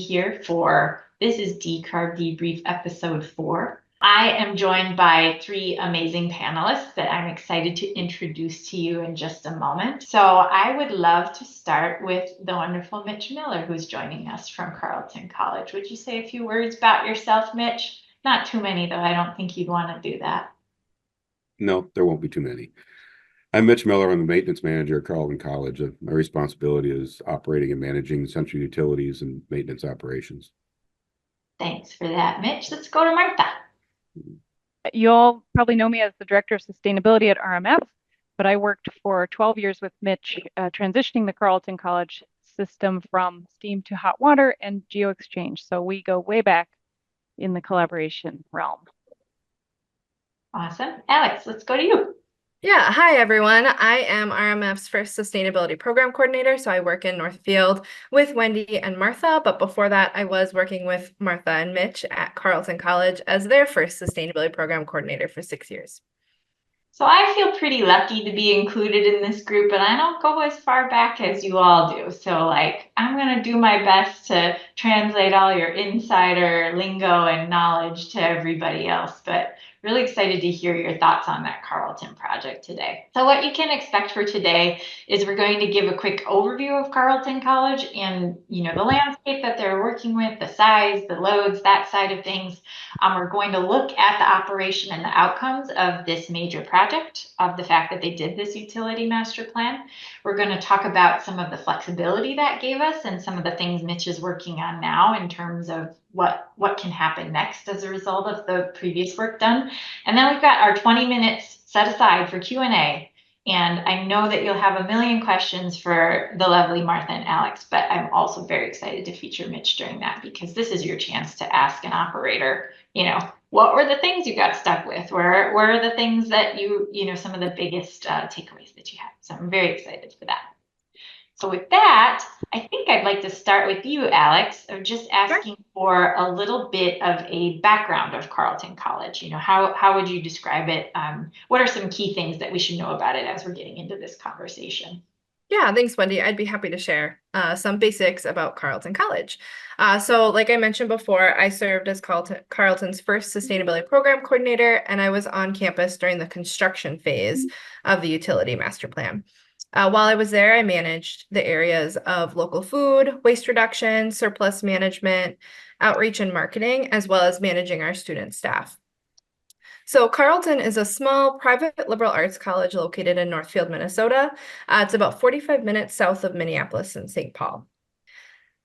here for this is Decarb Debrief episode 4. I am joined by 3 amazing panelists that I'm excited to introduce to you in just a moment. So I would love to start with the wonderful Mitch Miller, who's joining us from Carleton College. Would you say a few words about yourself, Mitch? Not too many, though. I don't think you'd want to do that. No, there won't be too many. I'm Mitch Miller. I'm the maintenance manager at Carleton College. My responsibility is operating and managing central utilities and maintenance operations. Thanks for that, Mitch. Let's go to Martha. You all probably know me as the Director of Sustainability at RMF, but I worked for 12 years with Mitch, transitioning the Carleton College system from steam to hot water and geo-exchange. So we go way back in the collaboration realm. Awesome. Alex, let's go to you. Yeah, hi everyone. I am RMF's first sustainability program coordinator. So I work in Northfield with Wendy and Martha, but before that I was working with Martha and Mitch at Carleton College as their first sustainability program coordinator for 6 years. So I feel pretty lucky to be included in this group, and I don't go as far back as you all do. So I'm going to do my best to translate all your insider lingo and knowledge to everybody else, but really excited to hear your thoughts on that Carleton project today. So what you can expect for today is we're going to give a quick overview of Carleton College and, the landscape that they're working with, the size, the loads, that side of things. We're going to look at the operation and the outcomes of this major project, of the fact that they did this utility master plan. We're going to talk about some of the flexibility that gave us and some of the things Mitch is working on now in terms of what can happen next as a result of the previous work done. And then we've got our 20 minutes set aside for Q&A. And I know that you'll have a million questions for the lovely Martha and Alex, but I'm also very excited to feature Mitch during that because this is your chance to ask an operator, what were the things you got stuck with? Where are the things that some of the biggest takeaways that you had? So I'm very excited for that. So with that, I think I'd like to start with you, Alex, of just asking for a little bit of a background of Carleton College. How would you describe it? What are some key things that we should know about it as we're getting into this conversation? Yeah, thanks, Wendy. I'd be happy to share some basics about Carleton College. So like I mentioned before, I served as Carleton's first sustainability program coordinator, and I was on campus during the construction phase of the utility master plan. While I was there, I managed the areas of local food, waste reduction, surplus management, outreach and marketing, as well as managing our student staff. So Carleton is a small private liberal arts college located in Northfield, Minnesota. It's about 45 minutes south of Minneapolis and St. Paul.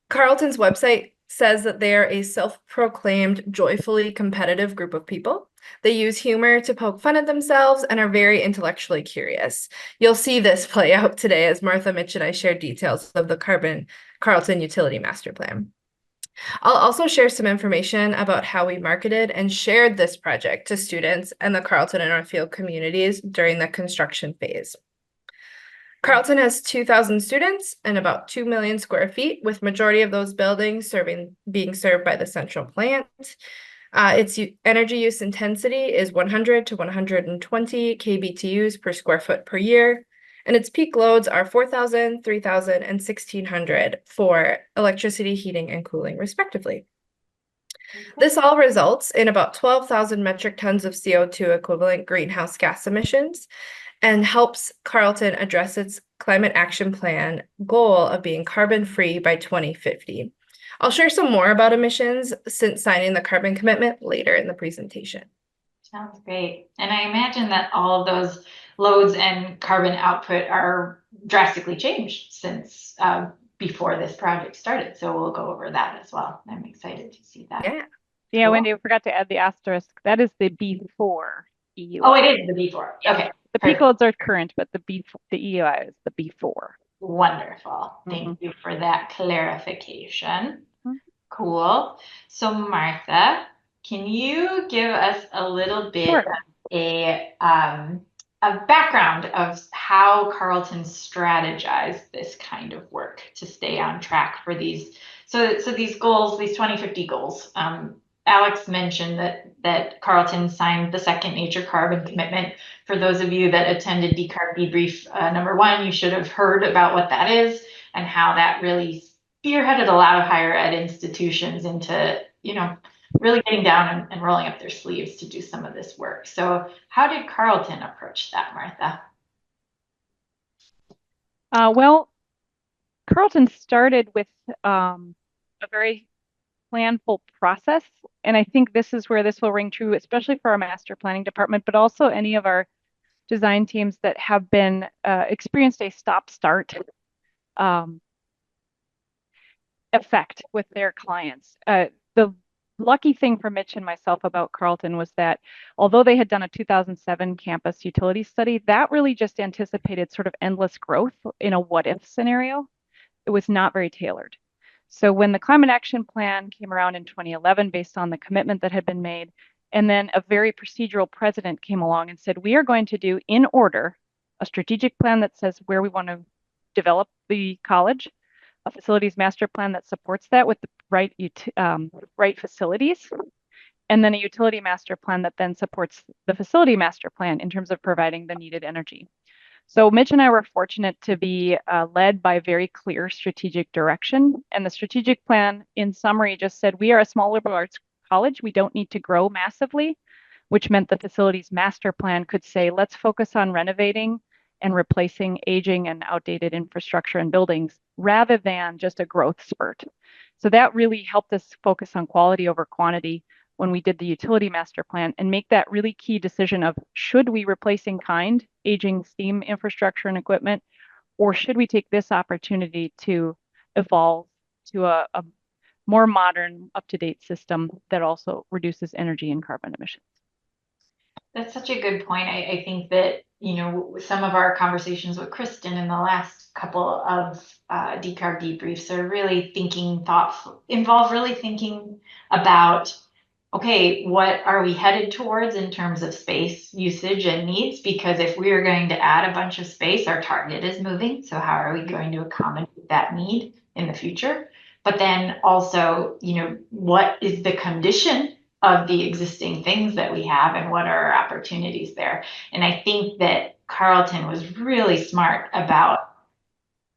Carleton's website says that they are a self-proclaimed, joyfully competitive group of people. They use humor to poke fun at themselves and are very intellectually curious. You'll see this play out today as Martha, Mitch, and I share details of the Carleton Utility Master Plan. I'll also share some information about how we marketed and shared this project to students and the Carleton and Northfield communities during the construction phase. Carleton has 2,000 students and about 2 million square feet, with majority of those buildings being served by the central plant. Its energy use intensity is 100 to 120 kBTUs per square foot per year, and its peak loads are 4,000, 3,000, and 1,600 for electricity, heating, and cooling, respectively. This all results in about 12,000 metric tons of CO2 equivalent greenhouse gas emissions and helps Carleton address its climate action plan goal of being carbon-free by 2050. I'll share some more about emissions since signing the carbon commitment later in the presentation. Sounds great. And I imagine that all of those loads and carbon output are drastically changed since before this project started. So we'll go over that as well. I'm excited to see that. Yeah, cool. Wendy, I forgot to add the asterisk. That is the before EUI. Oh, it is the before. Okay. The peak loads are current, but the EUI is the before. Wonderful. Thank you for that clarification. Cool. So Martha, can you give us a little bit of a background of how Carleton strategized this kind of work to stay on track for these? So these goals, these 2050 goals. Alex mentioned that Carleton signed the second nature carbon commitment. For those of you that attended Decarb Debrief number 1, you should have heard about what that is and how that really spearheaded a lot of higher ed institutions into, really getting down and rolling up their sleeves to do some of this work. So how did Carleton approach that, Martha? Well, Carleton started with a very planful process. And I think this is where this will ring true, especially for our master planning department, but also any of our design teams that have been experienced a stop-start effect with their clients. The lucky thing for Mitch and myself about Carleton was that although they had done a 2007 campus utility study, that really just anticipated sort of endless growth in a what-if scenario. It was not very tailored. So when the climate action plan came around in 2011, based on the commitment that had been made, and then a very procedural president came along and said, we are going to do in order a strategic plan that says where we want to develop the college, a facilities master plan that supports that with the right facilities, and then a utility master plan that then supports the facility master plan in terms of providing the needed energy. So Mitch and I were fortunate to be led by very clear strategic direction. And the strategic plan, in summary, just said, we are a small liberal arts college. We don't need to grow massively, which meant the facilities master plan could say, let's focus on renovating and replacing aging and outdated infrastructure and buildings rather than just a growth spurt. So that really helped us focus on quality over quantity when we did the utility master plan and make that really key decision of should we replace in kind aging steam infrastructure and equipment, or should we take this opportunity to evolve to a more modern, up-to-date system that also reduces energy and carbon emissions? That's such a good point. I think that, some of our conversations with Kristen in the last couple of decarb debriefs are really involve really thinking about, okay, what are we headed towards in terms of space usage and needs? Because if we are going to add a bunch of space, our target is moving. So how are we going to accommodate that need in the future? But then also, what is the condition of the existing things that we have and what are our opportunities there? And I think that Carleton was really smart about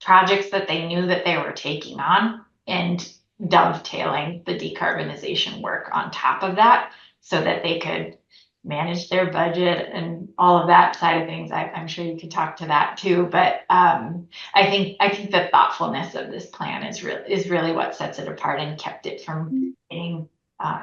projects that they knew that they were taking on and dovetailing the decarbonization work on top of that so that they could manage their budget and all of that side of things. I'm sure you could talk to that too, but I think the thoughtfulness of this plan is really what sets it apart and kept it from getting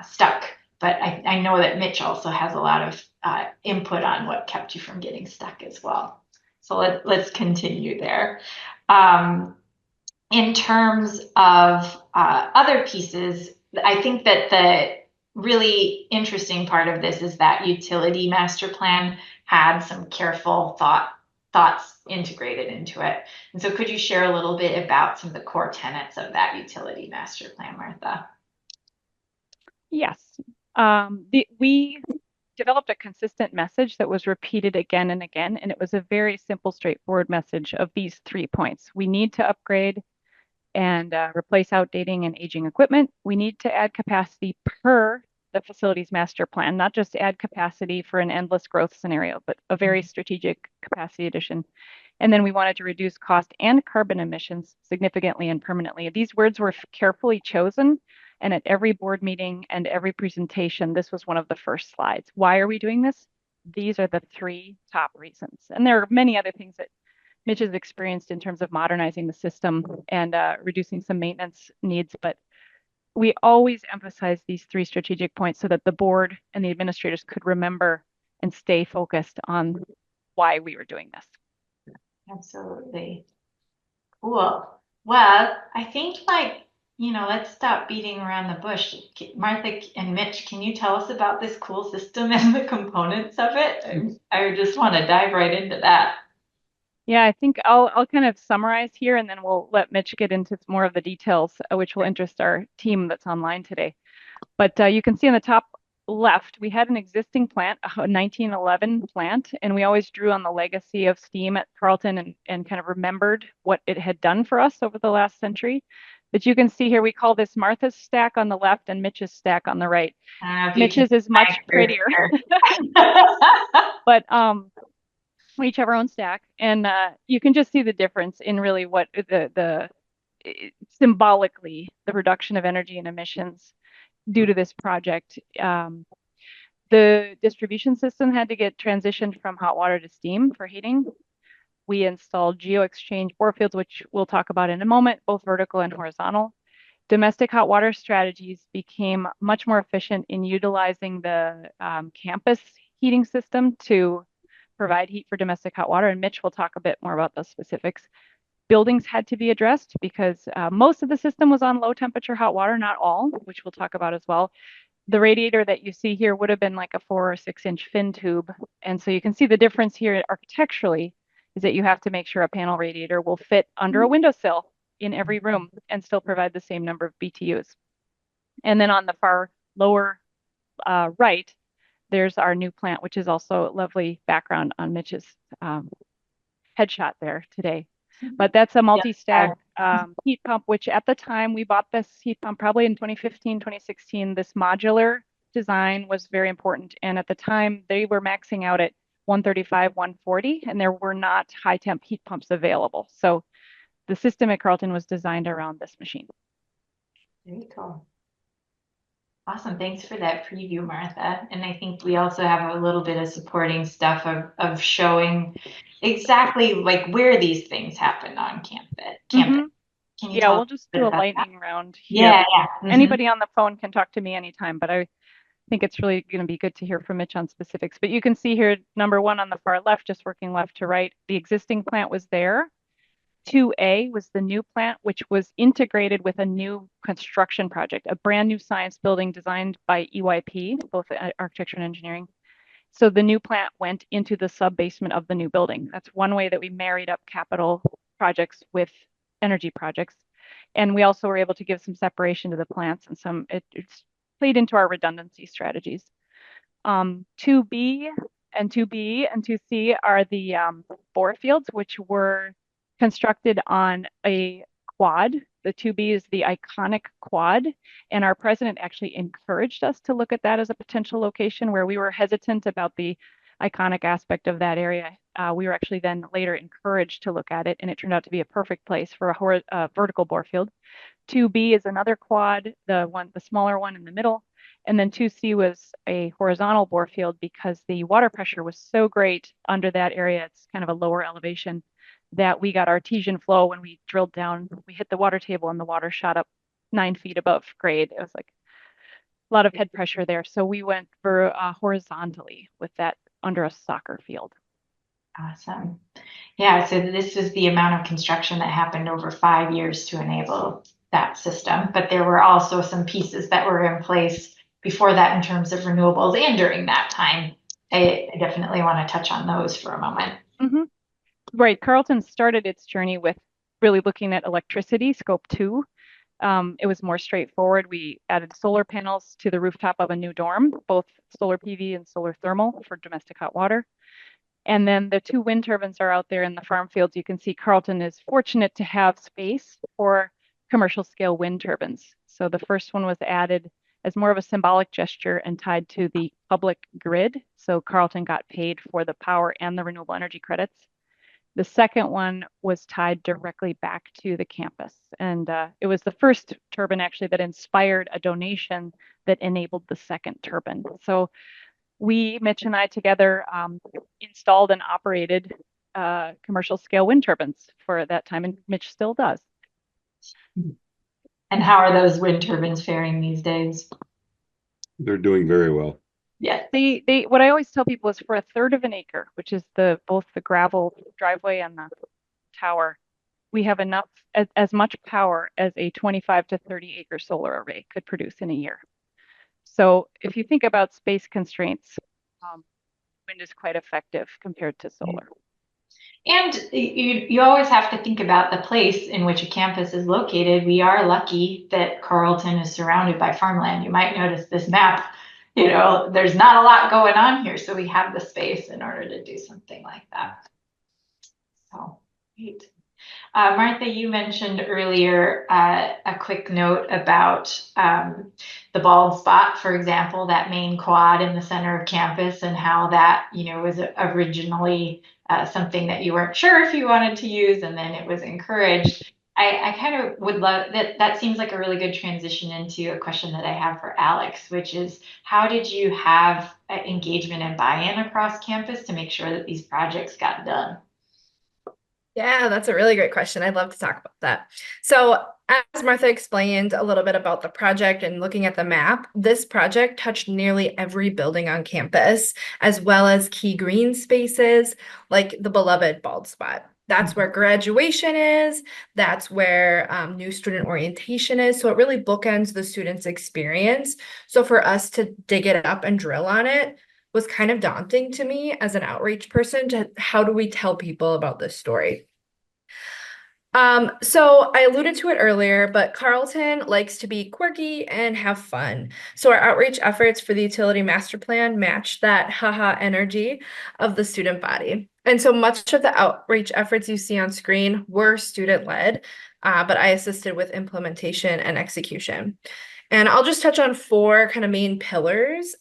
stuck. But I know that Mitch also has a lot of input on what kept you from getting stuck as well. So let's continue there. In terms of other pieces, I think that the really interesting part of this is that utility master plan had some careful thoughts integrated into it. And so could you share a little bit about some of the core tenets of that utility master plan, Martha? Yes. We developed a consistent message that was repeated again and again, and it was a very simple, straightforward message of these 3 points. We need to upgrade and replace outdating and aging equipment. We need to add capacity per the facilities master plan, not just add capacity for an endless growth scenario, but a very strategic capacity addition. And then we wanted to reduce cost and carbon emissions significantly and permanently. These words were carefully chosen. And at every board meeting and every presentation, this was one of the first slides. Why are we doing this? These are the 3 top reasons. And there are many other things that Mitch has experienced in terms of modernizing the system and reducing some maintenance needs. But we always emphasize these 3 strategic points so that the board and the administrators could remember and stay focused on why we were doing this. Absolutely. Cool. Well, I think let's stop beating around the bush. Martha and Mitch, can you tell us about this cool system and the components of it? I just want to dive right into that. Yeah, I think I'll kind of summarize here and then we'll let Mitch get into more of the details, which will interest our team that's online today. But you can see in the top left, we had an existing plant, a 1911 plant, and we always drew on the legacy of steam at Carleton and kind of remembered what it had done for us over the last century. But you can see here, we call this Martha's stack on the left and Mitch's stack on the right. Mitch's is much prettier. But we each have our own stack, and you can just see the difference in really what the symbolically the reduction of energy and emissions due to this project. The distribution system had to get transitioned from hot water to steam for heating. We installed geo-exchange bore fields, which we'll talk about in a moment, both vertical and horizontal. Domestic hot water strategies became much more efficient in utilizing the campus heating system to provide heat for domestic hot water. And Mitch will talk a bit more about those specifics. Buildings had to be addressed because most of the system was on low temperature hot water, not all, which we'll talk about as well. The radiator that you see here would have been like a 4 or 6 inch fin tube. And so you can see the difference here architecturally is that you have to make sure a panel radiator will fit under a windowsill in every room and still provide the same number of BTUs. And then on the far lower right, there's our new plant, which is also a lovely background on Mitch's headshot there today. But that's a multi-stack heat pump, which at the time we bought this heat pump probably in 2015, 2016. This modular design was very important. And at the time they were maxing out at 135, 140, and there were not high temp heat pumps available. So the system at Carleton was designed around this machine. Very cool. Awesome. Thanks for that preview, Martha. And I think we also have a little bit of supporting stuff of showing exactly like where these things happen on campus. Can you Yeah, tell we'll us just a bit do a about lightning round here. Yeah, yeah. Anybody on the phone can talk to me anytime, but I think it's really going to be good to hear from Mitch on specifics. But you can see here, number one on the far left, just working left to right, the existing plant was there. 2A was the new plant, which was integrated with a new construction project, a brand new science building designed by EYP, both architecture and engineering. So the new plant went into the sub-basement of the new building. That's one way that we married up capital projects with energy projects. And we also were able to give some separation to the plants and it's played into our redundancy strategies. 2B and 2B and 2C are the bore fields, which were constructed on a quad. The 2B is the iconic quad, and our president actually encouraged us to look at that as a potential location where we were hesitant about the iconic aspect of that area. We were actually then later encouraged to look at it, and it turned out to be a perfect place for a vertical bore field. 2B is another quad, the smaller one in the middle, and then 2C was a horizontal bore field because the water pressure was so great under that area. It's kind of a lower elevation that we got artesian flow when we drilled down. We hit the water table and the water shot up 9 feet above grade. It was like a lot of head pressure there. So we went for horizontally with that under a soccer field. Awesome. Yeah, so this was the amount of construction that happened over 5 years to enable that system. But there were also some pieces that were in place before that in terms of renewables and during that time. I definitely want to touch on those for a moment. Right. Carleton started its journey with really looking at electricity, scope 2. It was more straightforward. We added solar panels to the rooftop of a new dorm, both solar PV and solar thermal for domestic hot water. And then the 2 wind turbines are out there in the farm fields. You can see Carleton is fortunate to have space for commercial scale wind turbines. So the first one was added as more of a symbolic gesture and tied to the public grid. So Carleton got paid for the power and the renewable energy credits. The second one was tied directly back to the campus. And it was the first turbine actually that inspired a donation that enabled the second turbine. So we, Mitch and I together, installed and operated commercial scale wind turbines for that time, and Mitch still does. And how are those wind turbines faring these days? They're doing very well. Yeah. They what I always tell people is for 1/3 of an acre, which is both the gravel driveway and the tower, we have enough as much power as a 25 to 30 acre solar array could produce in a year. So if you think about space constraints, wind is quite effective compared to solar. And you always have to think about the place in which a campus is located. We are lucky that Carleton is surrounded by farmland. You might notice this map, there's not a lot going on here. So we have the space in order to do something like that. So great. Martha, you mentioned earlier a quick note about the bald spot, for example, that main quad in the center of campus and how that, was originally something that you weren't sure if you wanted to use, and then it was encouraged. I kind of would love that. That seems like a really good transition into a question that I have for Alex, which is how did you have engagement and buy-in across campus to make sure that these projects got done? Yeah, that's a really great question. I'd love to talk about that. So, as Martha explained a little bit about the project and looking at the map, this project touched nearly every building on campus, as well as key green spaces like the beloved bald spot. That's where graduation is. That's where new student orientation is. So it really bookends the student's experience. So for us to dig it up and drill on it was kind of daunting to me as an outreach person to how do we tell people about this story? So I alluded to it earlier, but Carleton likes to be quirky and have fun. So our outreach efforts for the utility master plan match that haha energy of the student body. And so much of the outreach efforts you see on screen were student-led, but I assisted with implementation and execution. And I'll just touch on four kind of main pillars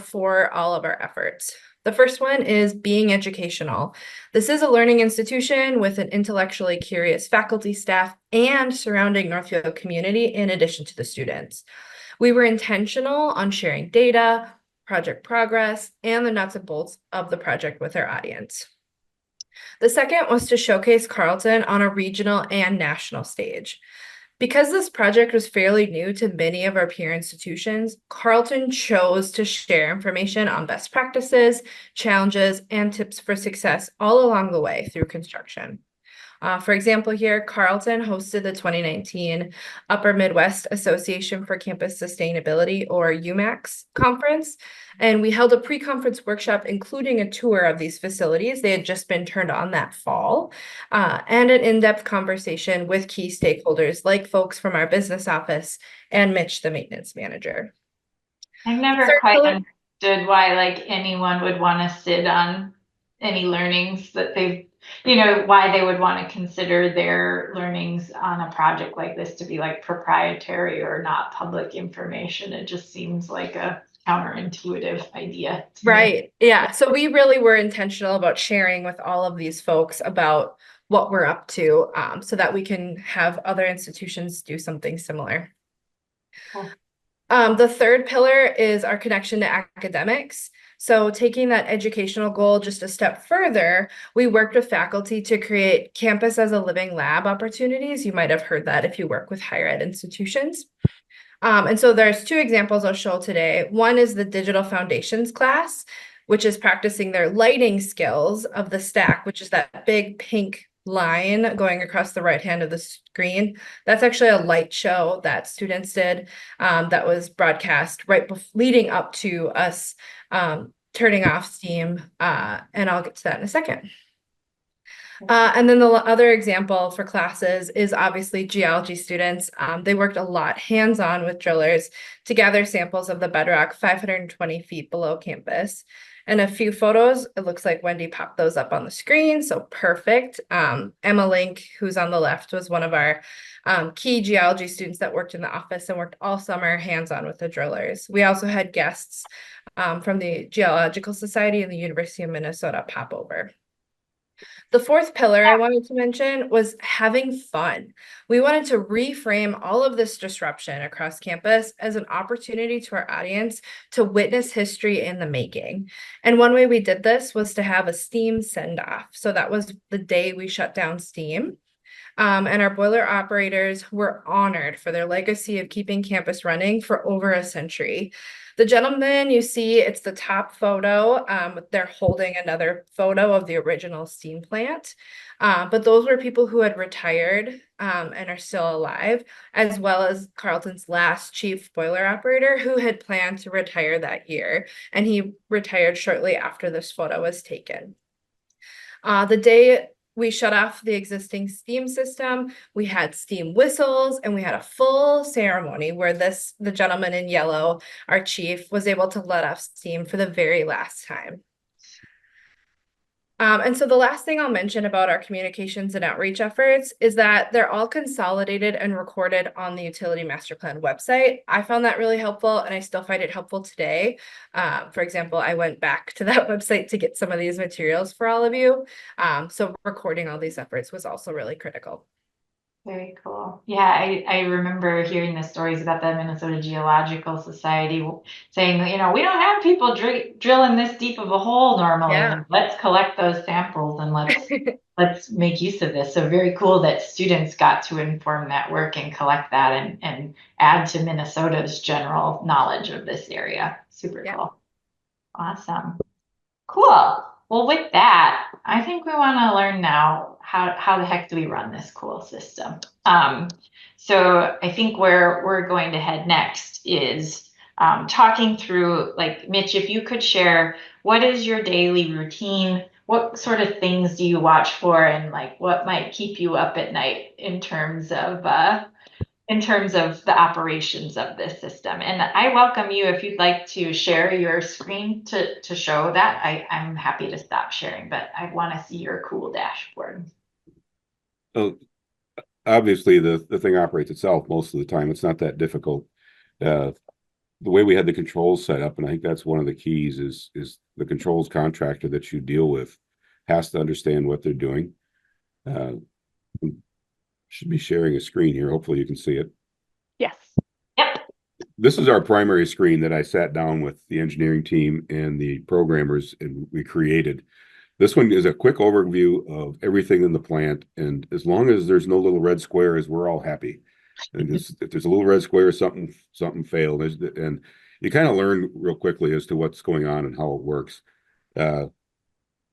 for all of our efforts. The first one is being educational. This is a learning institution with an intellectually curious faculty, staff, and surrounding Northfield community in addition to the students. We were intentional on sharing data, project progress, and the nuts and bolts of the project with our audience. The second was to showcase Carleton on a regional and national stage. Because this project was fairly new to many of our peer institutions, Carleton chose to share information on best practices, challenges, and tips for success all along the way through construction. For example, here, Carleton hosted the 2019 Upper Midwest Association for Campus Sustainability, or UMAX conference, and we held a pre-conference workshop including a tour of these facilities. They had just been turned on that fall, and an in-depth conversation with key stakeholders like folks from our business office and Mitch, the maintenance manager. I've never quite understood why like anyone would want to sit on any learnings that they've, why they would want to consider their learnings on a project like this to be like proprietary or not public information. It just seems like a counterintuitive idea to me. Right. Yeah. So we really were intentional about sharing with all of these folks about what we're up to, so that we can have other institutions do something similar. Cool. The third pillar is our connection to academics. So taking that educational goal just a step further, we worked with faculty to create campus as a living lab opportunities. You might have heard that if you work with higher ed institutions. And so there's two examples I'll show today. One is the digital foundations class, which is practicing their lighting skills of the stack, which is that big pink line going across the right hand of the screen. That's actually a light show that students did, that was broadcast leading up to us turning off steam, and I'll get to that in a second. And then the other example for classes is obviously geology students. They worked a lot hands-on with drillers to gather samples of the bedrock 520 feet below campus. And a few photos, it looks like Wendy popped those up on the screen, so perfect. Emma Link, who's on the left, was one of our key geology students that worked in the office and worked all summer hands-on with the drillers. We also had guests from the Geological Society and the University of Minnesota pop over. The fourth pillar I wanted to mention was having fun. We wanted to reframe all of this disruption across campus as an opportunity to our audience to witness history in the making. And one way we did this was to have a STEAM send-off. So that was the day we shut down STEAM. And our boiler operators were honored for their legacy of keeping campus running for over a century. The gentleman you see, it's the top photo. They're holding another photo of the original steam plant. But those were people who had retired and are still alive, as well as Carleton's last chief boiler operator who had planned to retire that year. And he retired shortly after this photo was taken. The day we shut off the existing steam system, we had steam whistles, and we had a full ceremony where the gentleman in yellow, our chief, was able to let off steam for the very last time. And so the last thing I'll mention about our communications and outreach efforts is that they're all consolidated and recorded on the Utility Master Plan website. I found that really helpful, and I still find it helpful today. For example, I went back to that website to get some of these materials for all of you. So recording all these efforts was also really critical. Very cool. Yeah, I remember hearing the stories about the Minnesota Geological Society saying, you know, we don't have people drilling this deep of a hole normally. Yeah. Like, let's collect those samples and let's make use of this. So very cool that students got to inform that work and collect that and add to Minnesota's general knowledge of this area. Super Yeah. cool. Awesome. Cool. Well, with that, I think we want to learn now how the heck do we run this cool system. So I think where we're going to head next is talking through, like, Mitch, if you could share, what is your daily routine? What sort of things do you watch for, and like what might keep you up at night in terms of the operations of this system. And I welcome you if you'd like to share your screen to show that. I'm happy to stop sharing, but I want to see your cool dashboard. Oh, obviously the thing operates itself most of the time. It's not that difficult. The way we had the controls set up, and I think that's one of the keys, is the controls contractor that you deal with has to understand what they're doing. Should be sharing a screen here. Hopefully you can see it. Yes. Yep. This is our primary screen that I sat down with the engineering team and the programmers and we created. This one is a quick overview of everything in the plant. And as long as there's no little red squares, we're all happy. And if there's a little red square, something failed. And you kind of learn real quickly as to what's going on and how it works.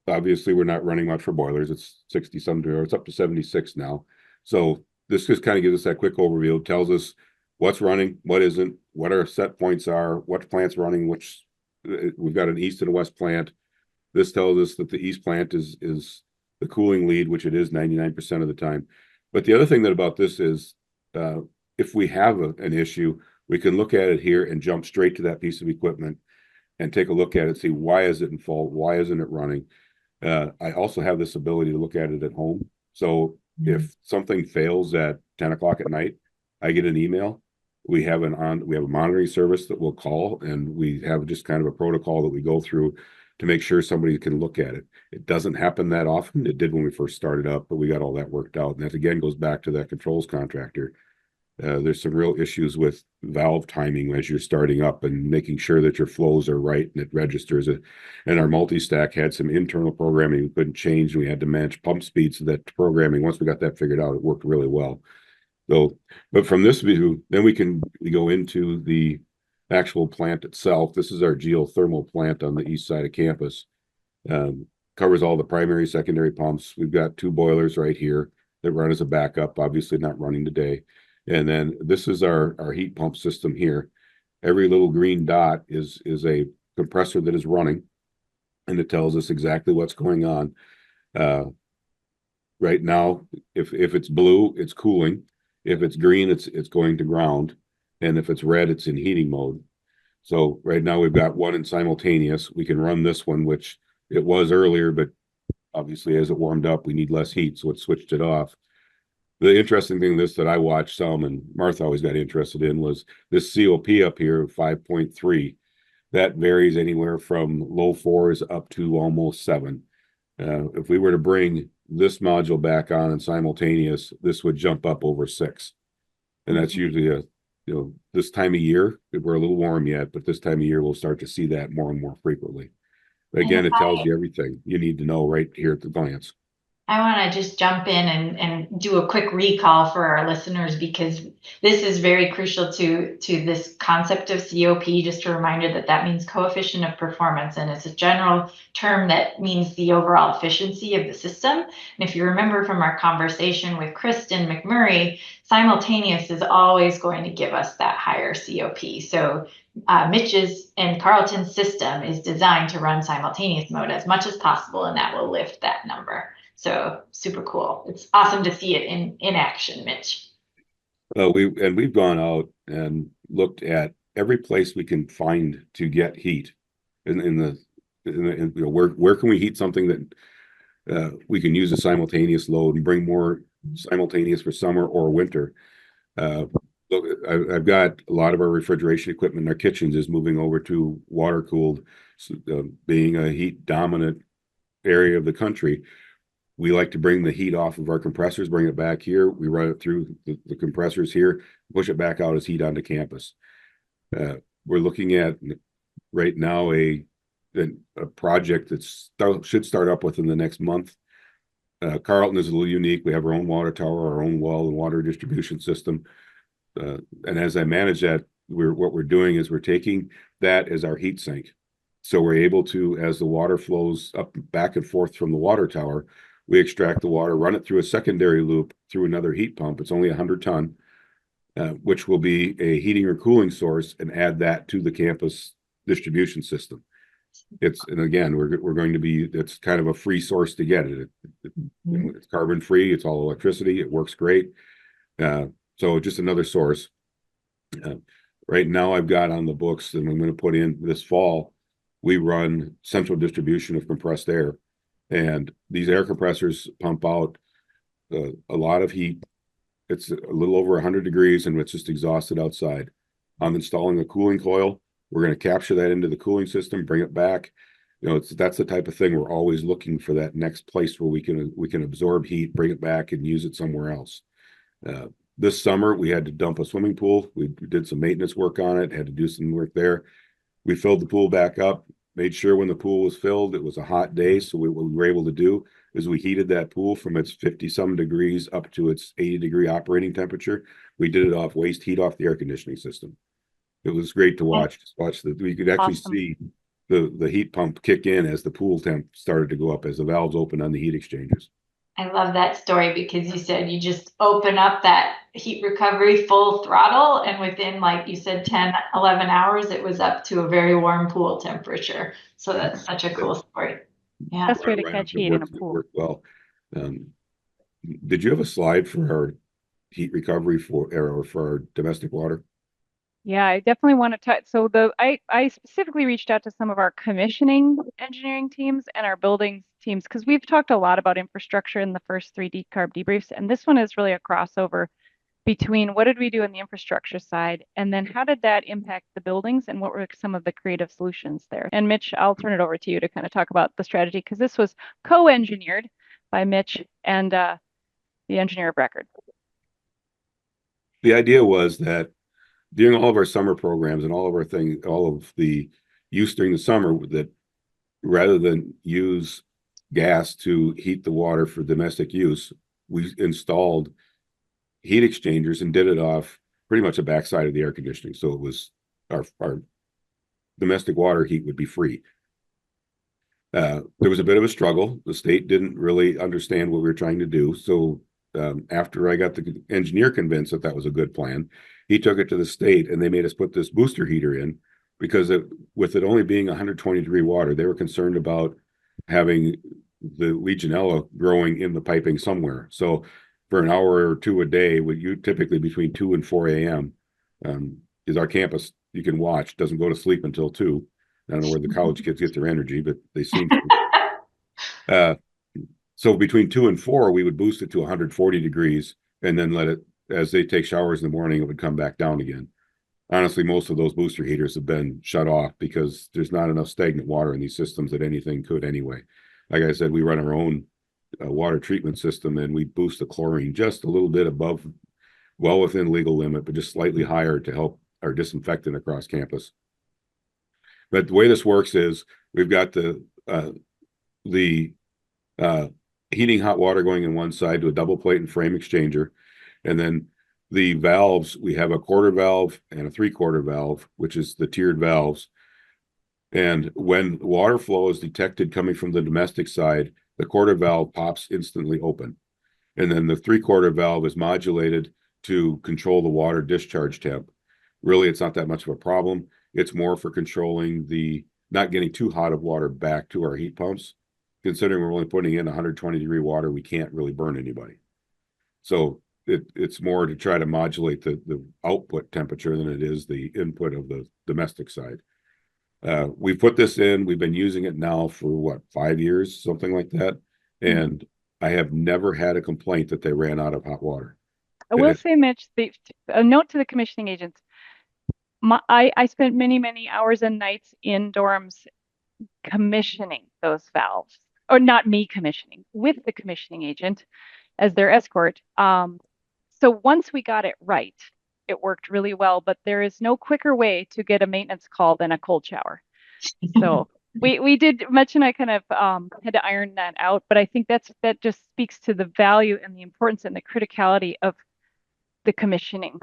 Obviously, we're not running much for boilers. It's 60 something, or it's up to 76 now. So this just kind of gives us that quick overview. It tells us what's running, what isn't, what our set points are, what plant's running, which we've got an east and a west plant. This tells us that the east plant is the cooling lead, which it is 99% of the time. But the other thing that about this is if we have an issue, we can look at it here and jump straight to that piece of equipment and take a look at it, see why is it in fault, why isn't it running. I also have this ability to look at it at home. So if something fails at 10 o'clock at night, I get an email. We have a monitoring service that will call, and we have just kind of a protocol that we go through to make sure somebody can look at it. It doesn't happen that often. It did when we first started up, but we got all that worked out. And that again goes back to that controls contractor. There's some real issues with valve timing as you're starting up and making sure that your flows are right and it registers it. And our multi-stack had some internal programming we couldn't change, and we had to manage pump speeds so that programming, once we got that figured out, it worked really well. So, but from this view, then we go into the actual plant itself. This is our geothermal plant on the east side of campus. Covers all the primary, secondary pumps. We've got 2 boilers right here that run as a backup, obviously not running today. And then this is our heat pump system here. Every little green dot is a compressor that is running, and it tells us exactly what's going on. Right now, if it's blue, it's cooling. If it's green, it's going to ground. And if it's red, it's in heating mode. So right now we've got one in simultaneous. We can run this one, which it was earlier, but obviously as it warmed up, we need less heat, so it switched it off. The interesting thing that I watched some, and Martha always got interested in, was this COP up here of 5.3. That varies anywhere from low 4s up to almost 7. If we were to bring this module back on in simultaneous, this would jump up over 6. And that's usually this time of year. We're a little warm yet, but this time of year we'll start to see that more and more frequently. Again, it tells you everything you need to know right here at the glance. I want to just jump in and do a quick recall for our listeners, because this is very crucial to this concept of COP. Just a reminder that means coefficient of performance, and it's a general term that means the overall efficiency of the system. And if you remember from our conversation with Kristen McMurray, simultaneous is always going to give us that higher COP. So Mitch's and Carleton's system is designed to run simultaneous mode as much as possible, and that will lift that number. So super cool. It's awesome to see it in action, Mitch. We've gone out and looked at every place we can find to get heat where can we heat something that we can use a simultaneous load and bring more simultaneous for summer or winter. I've got a lot of our refrigeration equipment in our kitchens is moving over to water cooled, being a heat dominant area of the country. We like to bring the heat off of our compressors, bring it back here. We run it through the compressors here, push it back out as heat onto campus. We're looking at right now a project that should start up within the next month. Carleton is a little unique. We have our own water tower, our own well and water distribution system. And as I manage that, what we're doing is we're taking that as our heat sink. So we're able to, as the water flows up back and forth from the water tower, we extract the water, run it through a secondary loop through another heat pump. It's only 100 ton, which will be a heating or cooling source, and add that to the campus distribution system. And again, we're going to be, it's kind of a free source to get it. It's carbon free. It's all electricity. It works great. So just another source. Right now I've got on the books, and I'm going to put in this fall, we run central distribution of compressed air, and these air compressors pump out a lot of heat. It's a little over 100 degrees and it's just exhausted outside. I'm installing a cooling coil. We're going to capture that into the cooling system, bring it back. That's the type of thing we're always looking for, that next place where we can absorb heat, bring it back and use it somewhere else. This summer we had to dump a swimming pool. We did some maintenance work on it, had to do some work there. We filled the pool back up, made sure when the pool was filled, it was a hot day. So what we were able to do is we heated that pool from its 50 some degrees up to its 80-degree operating temperature. We did it off waste heat off the air conditioning system. It was great to watch. You could actually see the heat pump kick in as the pool temp started to go up, as the valves opened on the heat exchangers. I love that story because you said you just open up that heat recovery full throttle, and within, like you said, 10, 11 hours, it was up to a very warm pool temperature. So that's such a cool story. Yeah. Best way to catch heat in a pool. Well, did you have a slide for our heat recovery for our domestic water? Yeah, I definitely want to touch. So I specifically reached out to some of our commissioning engineering teams and our buildings teams, because we've talked a lot about infrastructure in the first 3 decarb debriefs, and this one is really a crossover between what did we do on the infrastructure side, and then how did that impact the buildings, and what were some of the creative solutions there. And Mitch, I'll turn it over to you to kind of talk about the strategy, because this was co-engineered by Mitch and the engineer of record. The idea was that during all of our summer programs and all of the use during the summer, that rather than use gas to heat the water for domestic use, we installed heat exchangers and did it off pretty much the backside of the air conditioning. So it was our domestic water heat would be free. There was a bit of a struggle. The state didn't really understand what we were trying to do. So after I got the engineer convinced that was a good plan, he took it to the state and they made us put this booster heater in, because with it only being 120-degree water, they were concerned about having the Legionella growing in the piping somewhere. So for an hour or two a day, you typically between 2 and 4 a.m. Is our campus, you can watch, doesn't go to sleep until 2. I don't know where the college kids get their energy, but they seem to. So between 2 and 4, we would boost it to 140 degrees and then let it, as they take showers in the morning, it would come back down again. Honestly, most of those booster heaters have been shut off because there's not enough stagnant water in these systems that anything could anyway. Like I said, we run our own water treatment system, and we boost the chlorine just a little bit above, well within legal limit, but just slightly higher to help our disinfectant across campus. But the way this works is we've got the heating hot water going in one side to a double plate and frame exchanger. And then the valves, we have a 1/4 valve and a 3/4 valve, which is the tiered valves. And when water flow is detected coming from the domestic side, the 1/4 valve pops instantly open. And then the 3/4 valve is modulated to control the water discharge temp. Really, it's not that much of a problem. It's more for controlling not getting too hot of water back to our heat pumps. Considering we're only putting in 120-degree water, we can't really burn anybody. So it's more to try to modulate the output temperature than it is the input of the domestic side. We put this in, we've been using it now for 5 years, something like that. And I have never had a complaint that they ran out of hot water. I will say, Mitch, a note to the commissioning agents. I spent many, many hours and nights in dorms commissioning those valves. or not me commissioning, with the commissioning agent as their escort. So once we got it right, it worked really well, but there is no quicker way to get a maintenance call than a cold shower. So we did, Mitch and I kind of had to iron that out, but I think that just speaks to the value and the importance and the criticality of the commissioning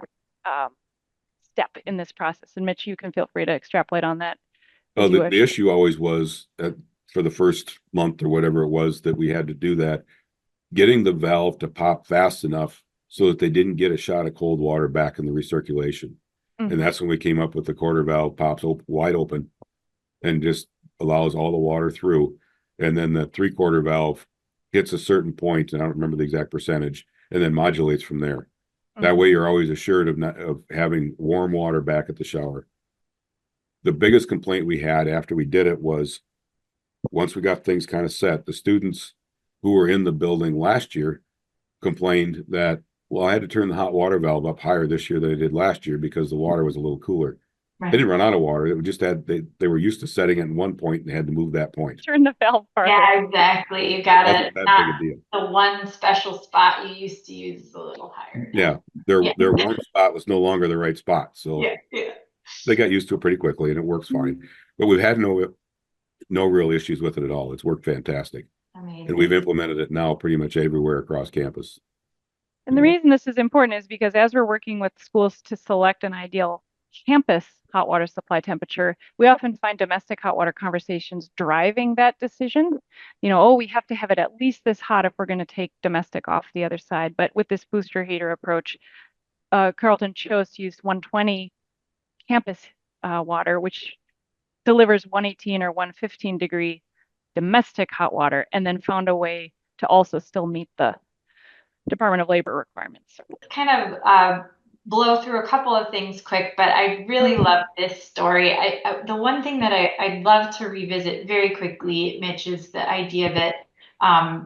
step in this process. And Mitch, you can feel free to extrapolate on that. Oh, the issue always was for the first month or whatever it was that we had to do that, getting the valve to pop fast enough so that they didn't get a shot of cold water back in the recirculation. And that's when we came up with the quarter valve pops wide open and just allows all the water through. And then the 3/4 valve hits a certain point, and I don't remember the exact percentage, and then modulates from there. That way you're always assured of having warm water back at the shower. The biggest complaint we had after we did it was once we got things kind of set, the students who were in the building last year complained that, well, I had to turn the hot water valve up higher this year than I did last year because the water was a little cooler. Right. They didn't run out of water. It just they were used to setting it in one point and they had to move that point. Turn the valve farther. Yeah, exactly. You got it. That Not big a deal. the one special spot you used to use is a little higher. Yeah, their one spot was no longer the right spot, so yeah. they got used to it pretty quickly, and it works fine. But we've had no real issues with it at all. It's worked fantastic. Amazing. And we've implemented it now pretty much everywhere across campus. And the reason this is important is because as we're working with schools to select an ideal campus hot water supply temperature, we often find domestic hot water conversations driving that decision. You know, oh, we have to have it at least this hot if we're going to take domestic off the other side. But with this booster heater approach, Carleton chose to use 120 campus water, which delivers 118 or 115 degree domestic hot water, and then found a way to also still meet the Department of Labor requirements. Kind of blow through a couple of things quick, but I really love this story. The one thing that I'd love to revisit very quickly, Mitch, is the idea that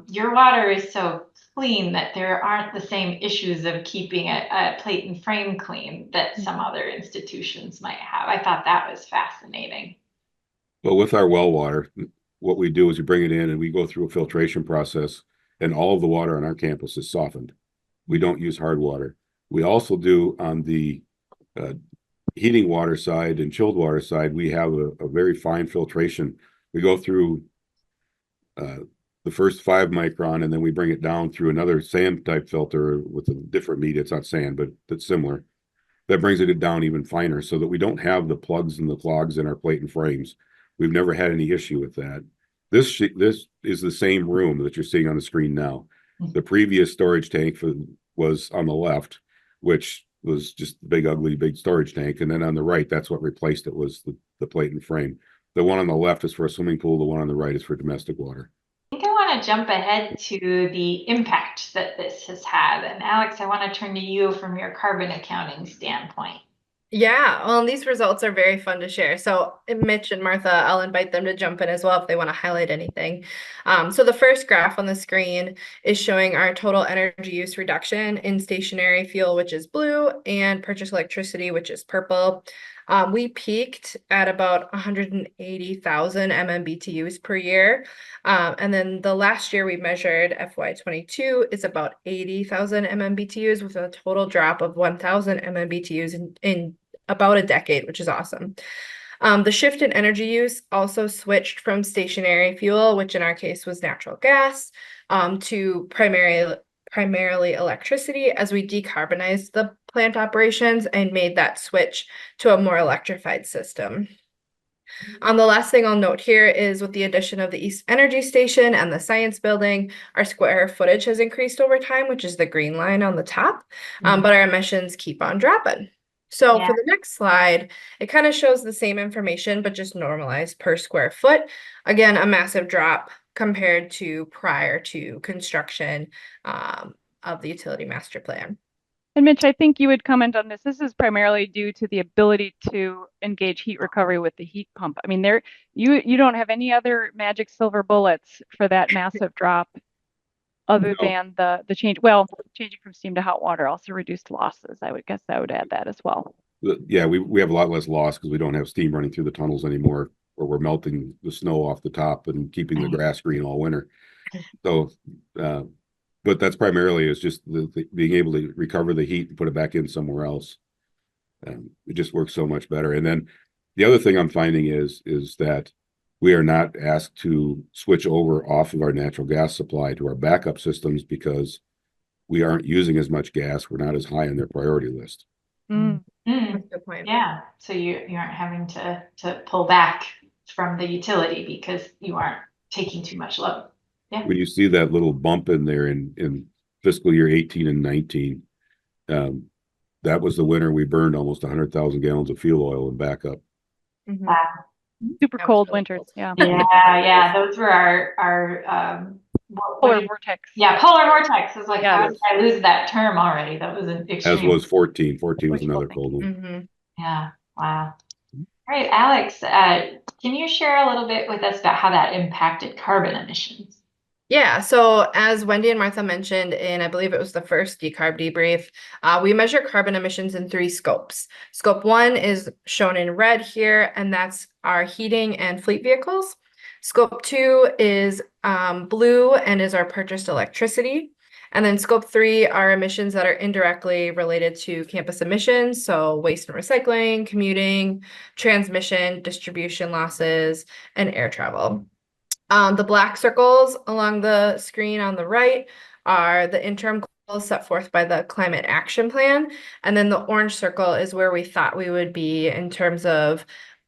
your water is so clean that there aren't the same issues of keeping a plate and frame clean that some other institutions might have. I thought that was fascinating. Well, with our well water, what we do is we bring it in and we go through a filtration process, and all of the water on our campus is softened. We don't use hard water. We also do on the heating water side and chilled water side, we have a very fine filtration. We go through the first 5 micron, and then we bring it down through another sand type filter with a different media. It's not sand, but it's similar. That brings it down even finer so that we don't have the plugs and the clogs in our plate and frames. We've never had any issue with that. This is the same room that you're seeing on the screen now. The previous storage tank was on the left, which was just the big storage tank. And then on the right, that's what replaced it, was the plate and frame. The one on the left is for a swimming pool. The one on the right is for domestic water. I think I want to jump ahead to the impact that this has had. And Alex, I want to turn to you from your carbon accounting standpoint. Yeah, well, these results are very fun to share. So Mitch and Martha, I'll invite them to jump in as well if they want to highlight anything. So the first graph on the screen is showing our total energy use reduction in stationary fuel, which is blue, and purchased electricity, which is purple. We peaked at about 180,000 MMBTUs per year. And then the last year we measured, FY22, is about 80,000 MMBTUs with a total drop of 1,000 MMBTUs in about a decade, which is awesome. The shift in energy use also switched from stationary fuel, which in our case was natural gas, to primarily electricity as we decarbonized the plant operations and made that switch to a more electrified system. The last thing I'll note here is with the addition of the East Energy Station and the Science Building, our square footage has increased over time, which is the green line on the top, but our emissions keep on dropping. So for the next slide, it kind of shows the same information, but just normalized per square foot. Again, a massive drop compared to prior to construction of the utility master plan. And Mitch, I think you would comment on this. This is primarily due to the ability to engage heat recovery with the heat pump. I mean, you don't have any other magic silver bullets for that massive drop other than the change. Well, changing from steam to hot water also reduced losses. I would add that as well. Yeah, we have a lot less loss because we don't have steam running through the tunnels anymore where we're melting the snow off the top and keeping the grass green all winter. So, but that's primarily is just the being able to recover the heat and put it back in somewhere else. It just works so much better. And then the other thing I'm finding is that we are not asked to switch over off of our natural gas supply to our backup systems because we aren't using as much gas. We're not as high on their priority list. Mm. Mm, That's a good point. yeah, so you aren't having to pull back from the utility because you aren't taking too much load. Yeah. When you see that little bump in there in fiscal year 18 and 19, that was the winter we burned almost 100,000 gallons of fuel oil in backup. Mhm. Wow. Super That was cold really winters. cold. Yeah. Yeah, those were our what Polar do you- vortex. yeah, polar vortex. I was like, Yeah. how did I lose that term already? That was an As extreme. was 14. 14 was Wishful another cold one. Mhm. Yeah, wow. All right, Alex, can you share a little bit with us about how that impacted carbon emissions? Yeah, so as Wendy and Martha mentioned in, I believe it was the first decarb debrief, we measure carbon emissions in 3 scopes. Scope 1 is shown in red here, and that's our heating and fleet vehicles. Scope 2 is blue and is our purchased electricity. And then scope 3 are emissions that are indirectly related to campus emissions, so waste and recycling, commuting, transmission, distribution losses, and air travel. The black circles along the screen on the right are the interim goals set forth by the Climate Action Plan. And then the orange circle is where we thought we would be in terms of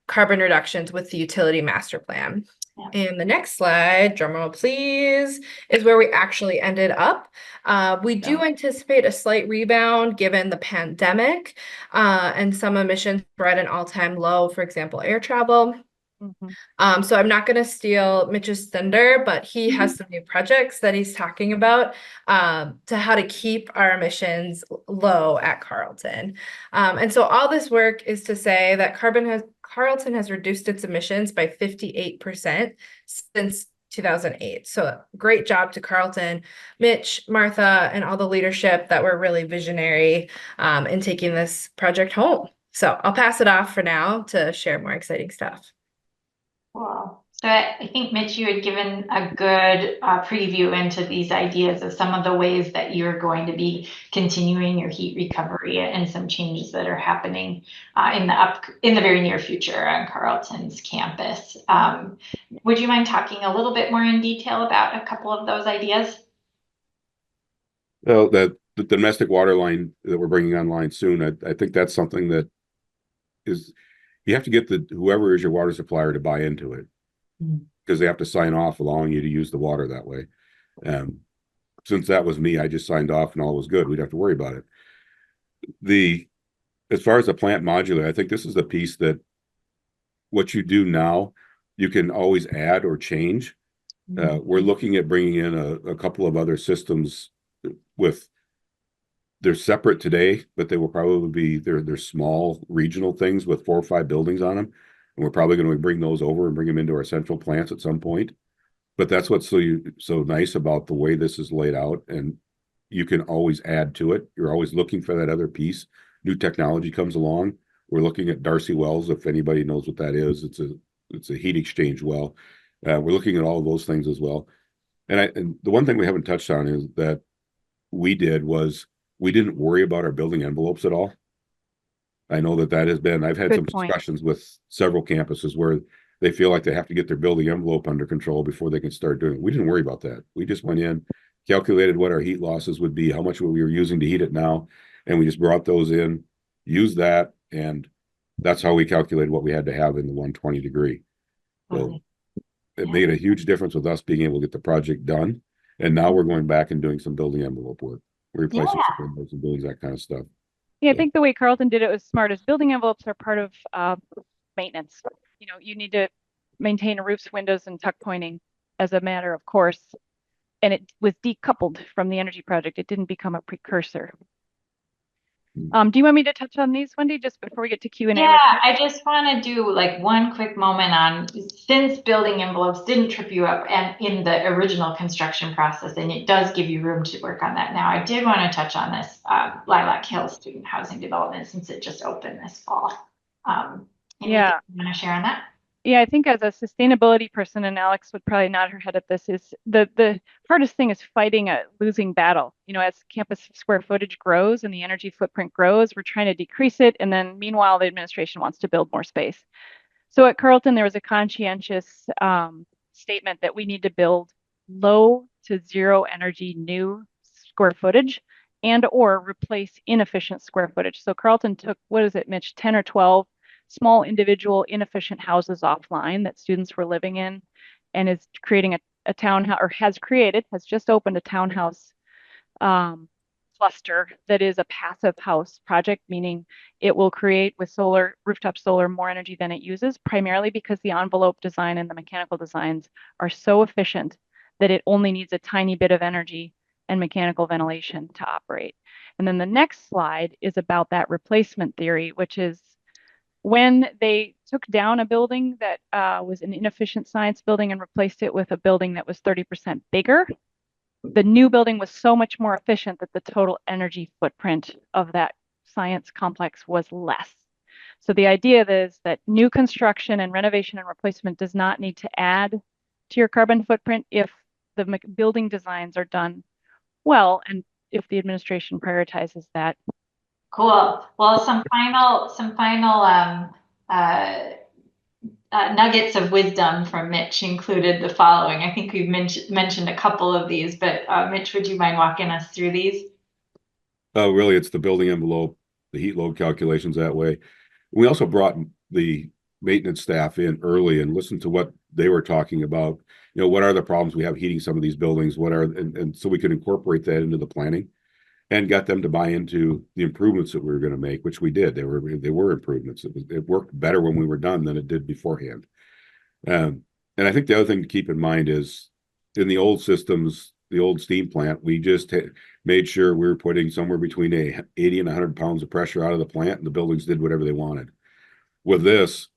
carbon reductions with the utility master plan. Yeah. And the next slide, drumroll please, is where we actually ended up. We do anticipate a slight rebound given the pandemic and some emissions were at an all-time low, for example, air travel. So I'm not going to steal Mitch's thunder, but he has some new projects that he's talking about to how to keep our emissions low at Carleton. And so all this work is to say that Carleton has reduced its emissions by 58% since 2008. So great job to Carleton, Mitch, Martha, and all the leadership that were really visionary in taking this project home. So I'll pass it off for now to share more exciting stuff. Cool. So I think, Mitch, you had given a good preview into these ideas of some of the ways that you're going to be continuing your heat recovery and some changes that are happening in the very near future on Carleton's campus. Would you mind talking a little bit more in detail about a couple of those ideas? Well, the domestic water line that we're bringing online soon, I think that's something that is, you have to get whoever is your water supplier to buy into it because they have to sign off allowing you to use the water that way. Since that was me, I just signed off and all was good. We'd have to worry about it. As far as the plant modular, I think this is the piece that what you do now, you can always add or change. We're looking at bringing in a couple of other systems they're separate today, but they will probably be they're small regional things with 4 or 5 buildings on them. And we're probably going to bring those over and bring them into our central plants at some point. But that's what's so nice about the way this is laid out. And you can always add to it. You're always looking for that other piece. New technology comes along. We're looking at Darcy wells. If anybody knows what that is, it's a heat exchange well. We're looking at all of those things as well. And the one thing we haven't touched on is that we didn't worry about our building envelopes at all. I know that has been, I've had some discussions with several campuses where they feel like they have to get their building envelope under control before they can start doing it. We didn't worry about that. We just went in, calculated what our heat losses would be, how much we were using to heat it now, and we just brought those in, used that, and that's how we calculated what we had to have in the 120 degree. So it made a huge difference with us being able to get the project done. And now we're going back and doing some building envelope work. We're replacing some windows and buildings, that kind of stuff. Yeah, I think the way Carleton did it was smart. As building envelopes are part of maintenance. You need to maintain roofs, windows, and tuck pointing as a matter of course. And it was decoupled from the energy project. It didn't become a precursor. Do you want me to touch on these, Wendy, just before we get to Q&A? Yeah, I just want to do like one quick moment on, since building envelopes didn't trip you up and in the original construction process, and it does give you room to work on that now. I did want to touch on this Lilac Hill student housing development since it just opened this fall. Anything you want to share on that? Yeah, I think as a sustainability person, and Alex would probably nod her head at this, is the hardest thing is fighting a losing battle. You know, as campus square footage grows and the energy footprint grows, we're trying to decrease it. And then meanwhile, the administration wants to build more space. So at Carleton, there was a conscientious statement that we need to build low to zero energy new square footage and or replace inefficient square footage. So Carleton took, what is it, Mitch, 10 or 12 small individual inefficient houses offline that students were living in and is creating a townhouse, or has just opened a townhouse cluster that is a passive house project, meaning it will create with solar, rooftop solar, more energy than it uses, primarily because the envelope design and the mechanical designs are so efficient that it only needs a tiny bit of energy and mechanical ventilation to operate. And then the next slide is about that replacement theory, which is when they took down a building that was an inefficient science building and replaced it with a building that was 30% bigger, the new building was so much more efficient that the total energy footprint of that science complex was less. So the idea is that new construction and renovation and replacement does not need to add to your carbon footprint if the building designs are done well and if the administration prioritizes that. Cool. Well, some final nuggets of wisdom from Mitch included the following. I think we've mentioned a couple of these, but Mitch, would you mind walking us through these? Really, it's the building envelope, the heat load calculations that way. We also brought the maintenance staff in early and listened to what they were talking about. You know, what are the problems we have heating some of these buildings? And so we could incorporate that into the planning and got them to buy into the improvements that we were going to make, which we did. They were improvements. It worked better when we were done than it did beforehand. And I think the other thing to keep in mind is in the old systems, the old steam plant, we just made sure we were putting somewhere between 80 and 100 pounds of pressure out of the plant, and the buildings did whatever they wanted. With this,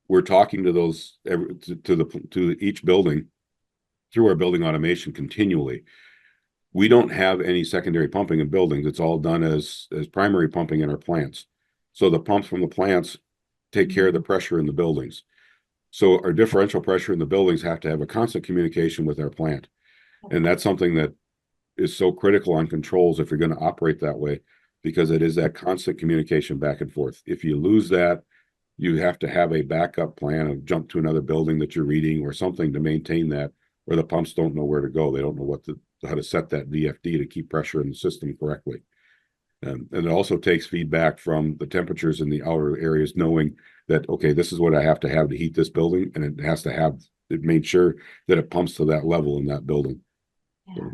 we're talking to those to each building through our building automation continually. We don't have any secondary pumping in buildings. It's all done as primary pumping in our plants. So the pumps from the plants take care of the pressure in the buildings. So our differential pressure in the buildings have to have a constant communication with our plant. And that's something that is so critical on controls if you're going to operate that way, because it is that constant communication back and forth. If you lose that, you have to have a backup plan of jump to another building that you're reading or something to maintain that, or the pumps don't know where to go. They don't know how to set that VFD to keep pressure in the system correctly. And it also takes feedback from the temperatures in the outer areas, knowing that, okay, this is what I have to heat this building, and it has to have it made sure that it pumps to that level in that building. Yeah.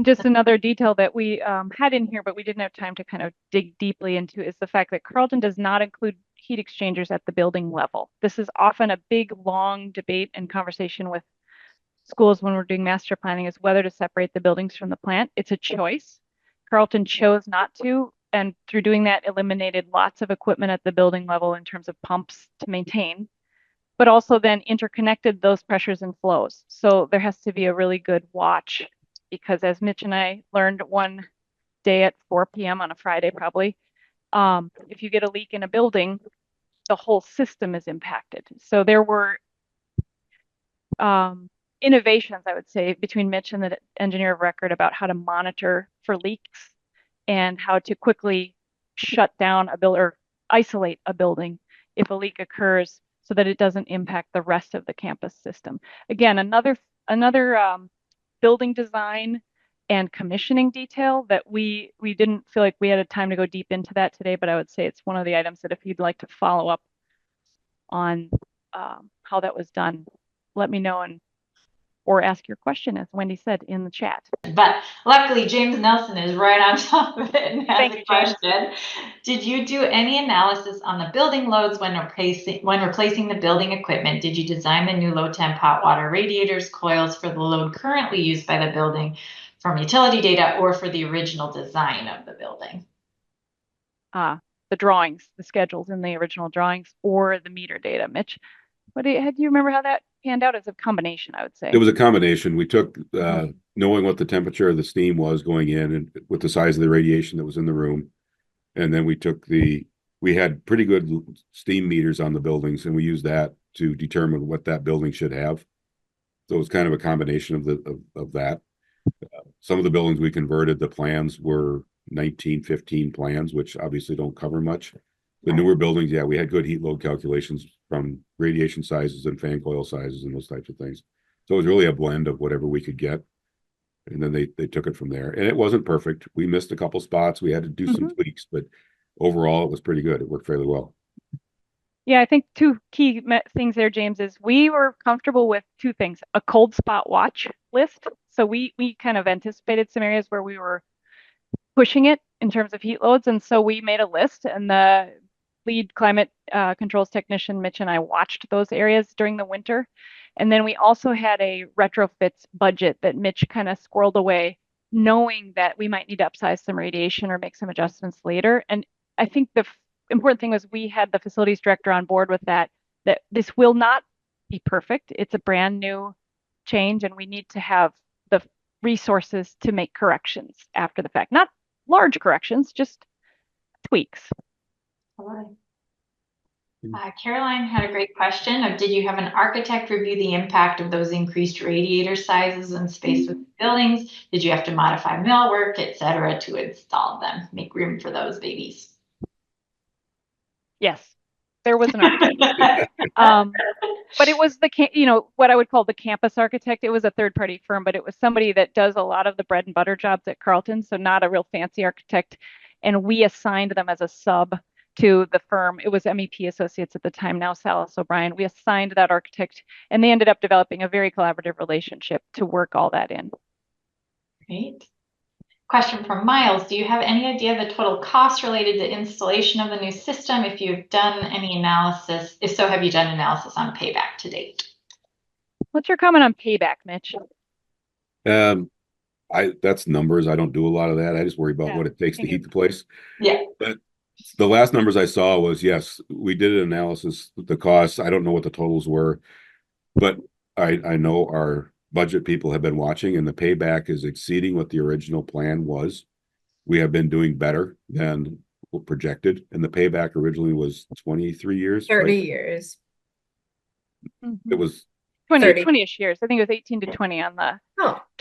Just another detail that we had in here, but we didn't have time to kind of dig deeply into, is the fact that Carleton does not include heat exchangers at the building level. This is often a big, long debate and conversation with schools when we're doing master planning, is whether to separate the buildings from the plant. It's a choice. Carleton chose not to, and through doing that, eliminated lots of equipment at the building level in terms of pumps to maintain, but also then interconnected those pressures and flows. So there has to be a really good watch, because as Mitch and I learned one day at 4 p.m. on a Friday, probably, if you get a leak in a building, the whole system is impacted. So there were innovations, I would say, between Mitch and the engineer of record about how to monitor for leaks and how to quickly shut down a building or isolate a building if a leak occurs so that it doesn't impact the rest of the campus system. Again, another building design and commissioning detail that we didn't feel like we had a time to go deep into that today, but I would say it's one of the items that if you'd like to follow up on how that was done, let me know or ask your question, as Wendy said in the chat. But luckily, James Nelson is right on top of it and has Thank a you, question. James. Did you do any analysis on the building loads when replacing the building equipment? Did you design the new low temp hot water radiators, coils for the load currently used by the building from utility data, or for the original design of the building? The drawings, the schedules in the original drawings, or the meter data. Mitch, do you remember how that panned out? As a combination, I would say. It was a combination. We took knowing what the temperature of the steam was going in and with the size of the radiation that was in the room. And then we took the we had pretty good steam meters on the buildings, and we used that to determine what that building should have. So it was kind of a combination of that. Some of the buildings we converted, the plans were 1915 plans, which obviously don't cover much. The newer buildings, yeah, we had good heat load calculations from radiation sizes and fan coil sizes and those types of things. So it was really a blend of whatever we could get. And then they took it from there. And it wasn't perfect. We missed a couple spots. We had to do some tweaks, but overall it was pretty good. It worked fairly well. Yeah, I think two key things there, James, is we were comfortable with two things: a cold spot watch list. So we kind of anticipated some areas where we were pushing it in terms of heat loads, and so we made a list, and the lead climate controls technician Mitch and I watched those areas during the winter. And then we also had a retrofits budget that Mitch kind of squirreled away, knowing that we might need to upsize some radiation or make some adjustments later. And I think the important thing was we had the facilities director on board with that this will not be perfect. It's a brand new change, and we need to have the resources to make corrections after the fact. Not large corrections, just tweaks. Caroline had a great question of, did you have an architect review the impact of those increased radiator sizes and space with buildings? Did you have to modify millwork, et cetera, to install them, make room for those babies? Yes, there was an architect. But it was what I would call the campus architect. It was a third-party firm, but it was somebody that does a lot of the bread and butter jobs at Carleton, so not a real fancy architect. And we assigned them as a sub to the firm. It was MEP Associates at the time, now Salas O'Brien. We assigned that architect, and they ended up developing a very collaborative relationship to work all that in. Great. Question from Miles. Do you have any idea of the total cost related to installation of the new system? If you've done any analysis, if so, have you done analysis on payback to date? What's your comment on payback, Mitch? That's numbers. I don't do a lot of that. I just worry about what it takes to heat the place. Yeah. But the last numbers I saw was, yes, we did an analysis, the costs. I don't know what the totals were, but I know our budget people have been watching, and the payback is exceeding what the original plan was. We have been doing better than projected, and the payback originally was 23 years. 30 right? years. It was 20-ish years. I think it was 18 to 20 on the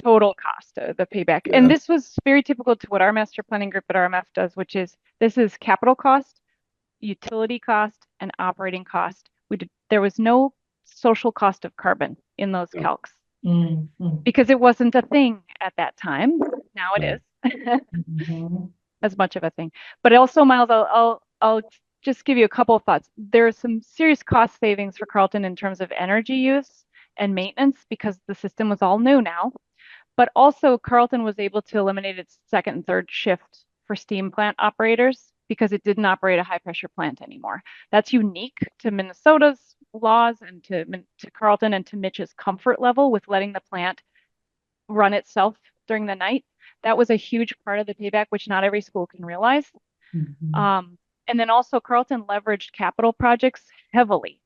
total cost of the payback. Yeah. And this was very typical to what our master planning group at RMF does, which is this is capital cost, utility cost, and operating cost. There was no social cost of carbon in those calcs because it wasn't a thing at that time. Now it is as much of a thing. But also, Miles, I'll just give you a couple of thoughts. There are some serious cost savings for Carleton in terms of energy use and maintenance because the system was all new now. But also, Carleton was able to eliminate its second and third shift for steam plant operators because it didn't operate a high pressure plant anymore. That's unique to Minnesota's laws and to Carleton and to Mitch's comfort level with letting the plant run itself during the night. That was a huge part of the payback, which not every school can realize. And then also Carleton leveraged capital projects heavily.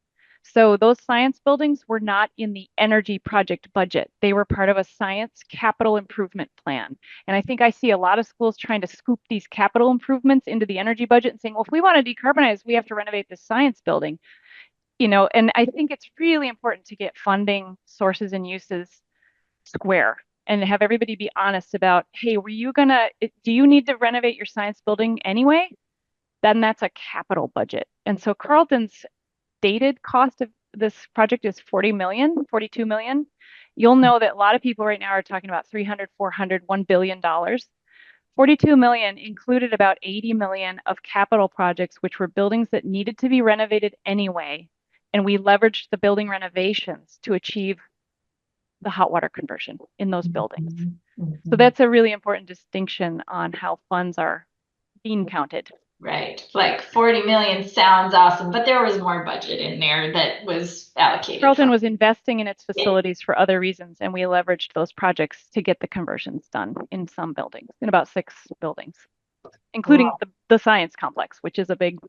So those science buildings were not in the energy project budget. They were part of a science capital improvement plan. And I think I see a lot of schools trying to scoop these capital improvements into the energy budget and saying, well, if we want to decarbonize, we have to renovate this science building. And I think it's really important to get funding sources and uses square and have everybody be honest about, hey, do you need to renovate your science building anyway? Then that's a capital budget. And so Carleton's stated cost of this project is 42 million. You'll know that a lot of people right now are talking about 300, 400, $1 billion. 42 million included about 80 million of capital projects, which were buildings that needed to be renovated anyway. And we leveraged the building renovations to achieve the hot water conversion in those buildings. So that's a really important distinction on how funds are being counted. Right. Like 40 million sounds awesome, but there was more budget in there that was allocated. Carleton was investing in its facilities for other reasons, and we leveraged those projects to get the conversions done in some buildings, in about 6 buildings, including the science complex, which is a big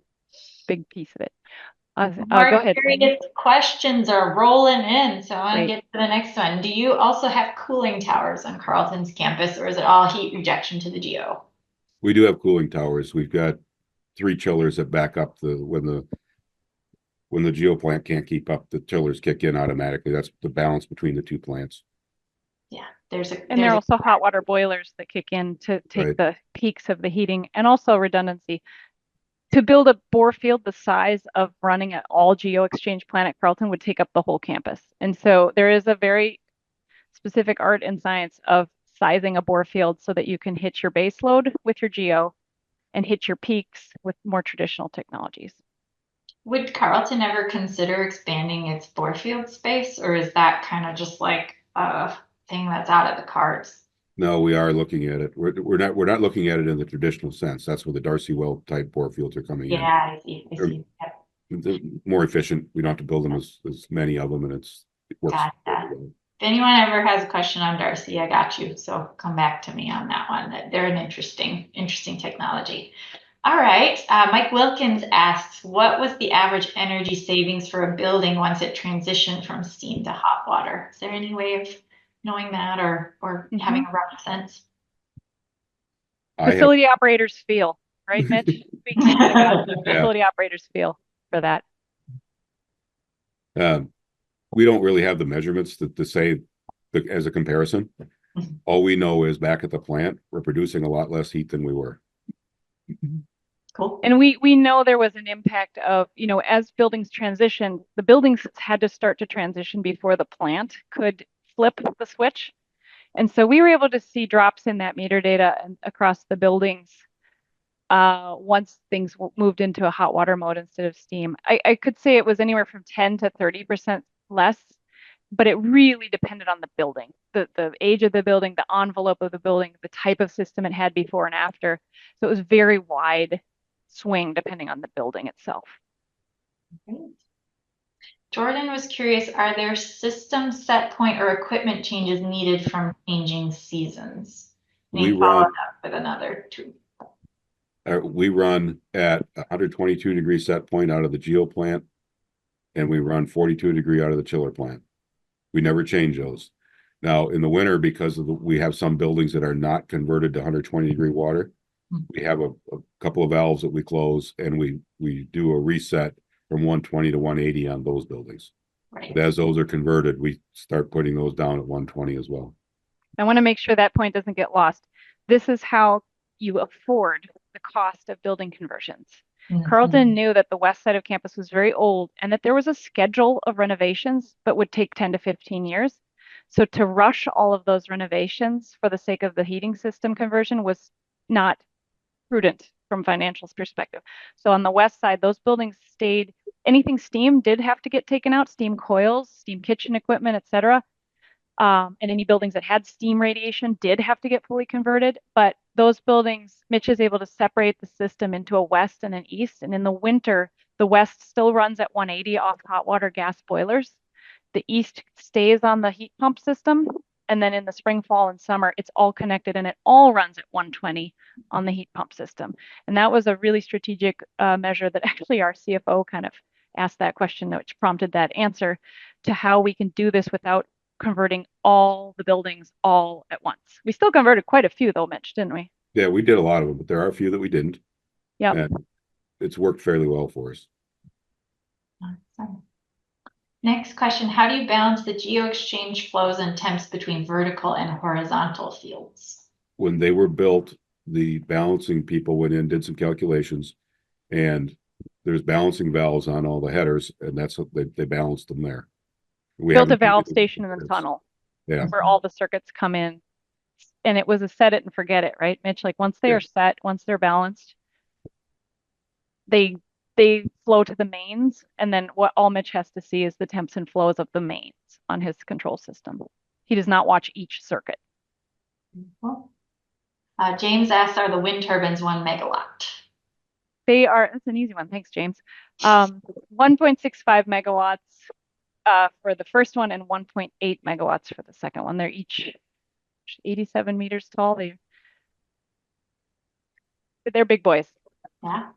piece of it. Go ahead. Questions are rolling in, so I want to get to the next one. Do you also have cooling towers on Carleton's campus, or is it all heat rejection to the geo? We do have cooling towers. We've got three chillers that back up when the geo plant can't keep up, the chillers kick in automatically. That's the balance between the two plants. Yeah, And there are also hot water boilers that kick in to take Right. the peaks of the heating, and also redundancy. To build a bore field the size of running an all geo-exchange plant at Carleton would take up the whole campus. And so there is a very specific art and science of sizing a bore field so that you can hit your base load with your geo and hit your peaks with more traditional technologies. Would Carleton ever consider expanding its bore field space, or is that kind of just like a thing that's out of the cards? No, we are looking at it. We're not looking at it in the traditional sense. That's where the Darcy well type bore fields are coming in. Yeah, I see. I see. Yep. They're more efficient. We don't have to build them as many of them, and it works. Gotcha. If anyone ever has a question on Darcy, I got you. So come back to me on that one. They're an interesting technology. All right. Mike Wilkins asks, what was the average energy savings for a building once it transitioned from steam to hot water? Is there any way of knowing that or having a rough sense? Facility operators feel, right, Mitch? We can kind of go with facility operators feel for that. We don't really have the measurements to say as a comparison. All we know is back at the plant, we're producing a lot less heat than we were. Cool. And we know there was an impact of, as buildings transitioned, the buildings had to start to transition before the plant could flip the switch. And so we were able to see drops in that meter data across the buildings once things moved into a hot water mode instead of steam. I could say it was anywhere from 10 to 30% less, but it really depended on the building, the age of the building, the envelope of the building, the type of system it had before and after. So it was very wide swing depending on the building itself. Great. Jordan was curious, are there system set point or equipment changes needed from changing seasons? And he followed up with another two. We run at 122 degree set point out of the geo plant, and we run 42 degree out of the chiller plant. We never change those. Now in the winter, because we have some buildings that are not converted to 120 degree water, we have a couple of valves that we close, and we do a reset from 120 to 180 on those buildings. Right. But as those are converted, we start putting those down at 120 as well. I want to make sure that point doesn't get lost. This is how you afford the cost of building conversions. Carleton knew that the west side of campus was very old and that there was a schedule of renovations, but would take 10 to 15 years. So to rush all of those renovations for the sake of the heating system conversion was not prudent from financial perspective. So on the west side, those buildings stayed, anything steam did have to get taken out, steam coils, steam kitchen equipment, etc. And any buildings that had steam radiation did have to get fully converted. But those buildings, Mitch is able to separate the system into a west and an east. And in the winter, the west still runs at 180 off hot water gas boilers. The east stays on the heat pump system. And then in the spring, fall, and summer, it's all connected and it all runs at 120 on the heat pump system. And that was a really strategic measure that actually our CFO kind of asked that question, which prompted that answer to how we can do this without converting all the buildings all at once. We still converted quite a few though, Mitch, didn't we? Yeah, we did a lot of them, but there are a few that we didn't. Yeah. And it's worked fairly well for us. Awesome. Next question, how do you balance the geo-exchange flows and temps between vertical and horizontal fields? When they were built, the balancing people went in, did some calculations, and there's balancing valves on all the headers, and that's what they balanced them there. We built a valve station in the tunnel where all the circuits come in. And it was a set it and forget it, right, Mitch? Like once they are set, once they're balanced, they flow to the mains, and then what all Mitch has to see is the temps and flows of the mains on his control system. He does not watch each circuit. James asks, are the wind turbines 1 megawatt? They are, that's an easy one. Thanks, James. 1.65 megawatts for the first one and 1.8 megawatts for the second one. They're each 87 meters tall. They're big boys. Yeah.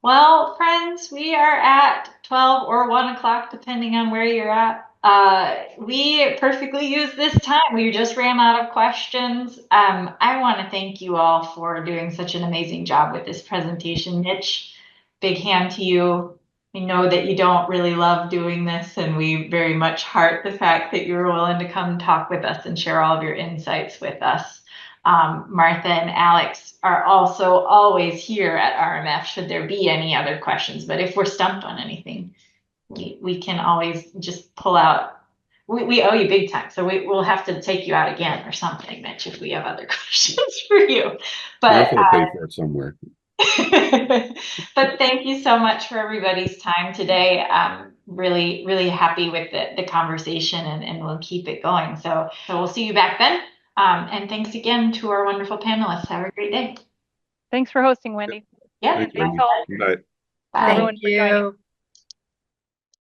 Well, friends, we are at 12 or 1 o'clock, depending on where you're at. We perfectly used this time. We just ran out of questions. I want to thank you all for doing such an amazing job with this presentation. Mitch, big hand to you. We know that you don't really love doing this, and we very much heart the fact that you were willing to come talk with us and share all of your insights with us. Martha and Alex are also always here at RMF should there be any other questions, but if we're stumped on anything, we can always just pull out. We owe you big time, so we'll have to take you out again or something, Mitch, if we have other questions for you. But Martha will pay for it somewhere. but thank you so much for everybody's time today. Really, really happy with the conversation, and we'll keep it going. So we'll see you back then. And thanks again to our wonderful panelists. Have a great day. Thanks for hosting, Wendy. Yeah, Thanks, Thanks Wendy. all, Good night. bye. everyone, Thank for joining. you.